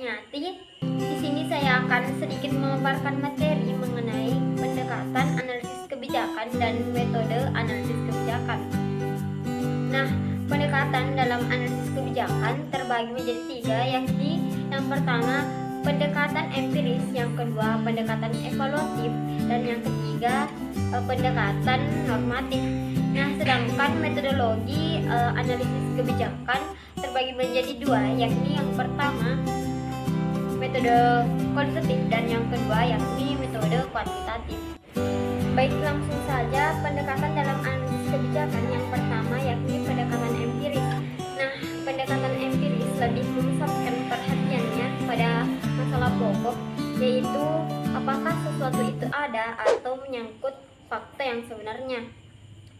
Kurniati. Di sini saya akan sedikit memaparkan materi mengenai pendekatan analisis kebijakan dan metode analisis kebijakan. Nah, pendekatan dalam analisis kebijakan terbagi menjadi tiga, yakni yang pertama pendekatan empiris, yang kedua pendekatan evaluatif, dan yang ketiga pendekatan normatif. Nah, sedangkan metodologi analisis kebijakan terbagi menjadi dua, yakni yang pertama metode kualitatif dan yang kedua yakni metode kuantitatif. Baik, langsung saja pendekatan dalam analisis kebijakan yang pertama yakni pendekatan empiris. Nah, pendekatan empiris lebih memusatkan perhatiannya pada masalah pokok, yaitu apakah sesuatu itu ada atau menyangkut fakta yang sebenarnya.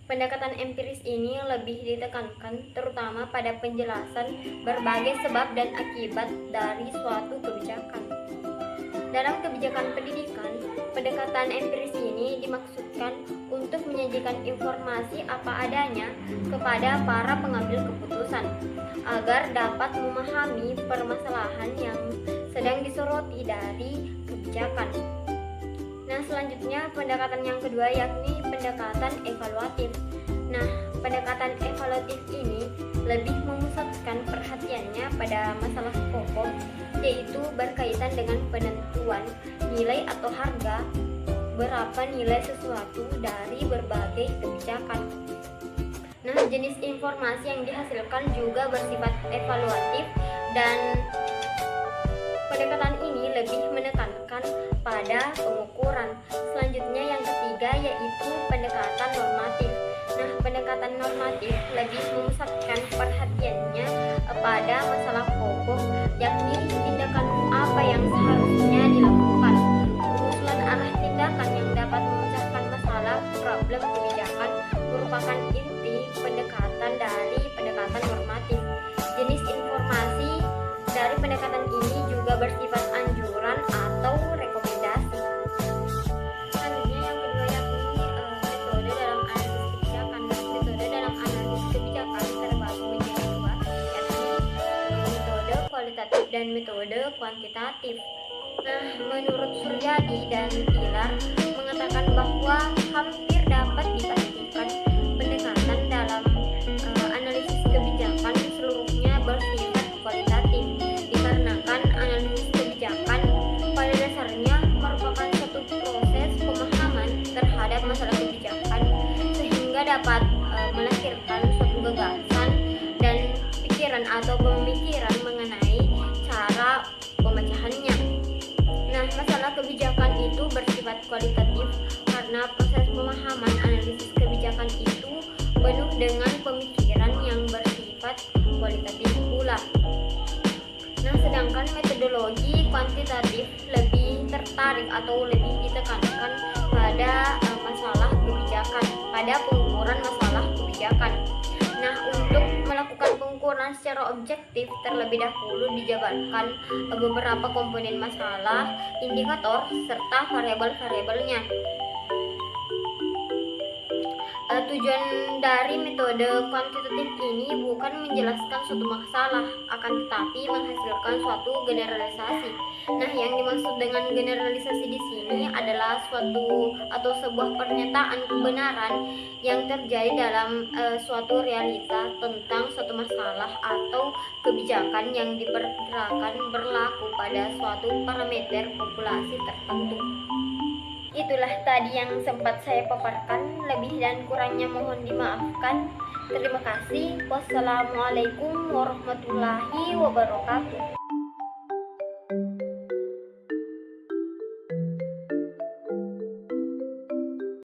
Pendekatan empiris ini lebih ditekankan terutama pada penjelasan berbagai sebab dan akibat dari suatu kebijakan. Dalam kebijakan pendidikan, pendekatan empiris ini dimaksudkan untuk menyajikan informasi apa adanya kepada para pengambil keputusan agar dapat memahami permasalahan yang sedang disoroti dari kebijakan. Nah, selanjutnya pendekatan yang kedua yakni pendekatan evaluatif. Nah, pendekatan evaluatif ini lebih memusatkan perhatiannya pada masalah pokok, yaitu berkaitan dengan penentuan nilai atau harga berapa nilai sesuatu dari berbagai kebijakan. Nah, jenis informasi yang dihasilkan juga bersifat evaluatif dan pendekatan ini lebih menekankan pada pengukuran. Selanjutnya yang ketiga yaitu pendekatan normatif. Nah, pendekatan normatif lebih memusatkan perhatiannya pada masalah pokok, yakni tindakan apa yang seharusnya dilakukan. Pengusulan arah tindakan yang dapat memecahkan masalah problem kebijakan merupakan inti pendekatan dari pendekatan normatif. Jenis informasi dari pendekatan ini juga bersifat anjuran atau rekomendasi. Selanjutnya yang kedua yakni metode dalam analisis kebijakan. Metode dalam analisis kebijakan terbagi menjadi dua, yakni metode kualitatif dan metode kuantitatif. Nah, menurut Suryadi dan Pilar mengatakan bahwa hampir dapat dipastikan pendekatan dalam analisis kebijakan seluruhnya bersifat kualitatif, dikarenakan analisis kebijakan pada dasarnya merupakan suatu proses pemahaman terhadap masalah kebijakan sehingga dapat melahirkan suatu gagasan dan pikiran atau pemikiran mengenai cara pemecahannya. Nah, masalah kebijakan itu bersifat kualitatif karena proses pemahaman analisis kebijakan itu penuh dengan pemikiran yang bersifat kualitatif pula. Nah, sedangkan metodologi kuantitatif lebih tertarik atau lebih ditekankan pada masalah kebijakan, pada pengukuran masalah kebijakan. Nah, untuk melakukan pengukuran secara objektif terlebih dahulu dijabarkan beberapa komponen masalah, indikator, serta variabel-variabelnya. Tujuan dari metode kuantitatif ini bukan menjelaskan suatu masalah, akan tetapi menghasilkan suatu generalisasi. Nah, yang dimaksud dengan generalisasi di sini adalah suatu atau sebuah pernyataan kebenaran yang terjadi dalam suatu realita tentang suatu masalah atau kebijakan yang diperkirakan berlaku pada suatu parameter populasi tertentu. Itulah tadi yang sempat saya paparkan, lebih dan kurangnya mohon dimaafkan. Terima kasih. Wassalamualaikum warahmatullahi wabarakatuh.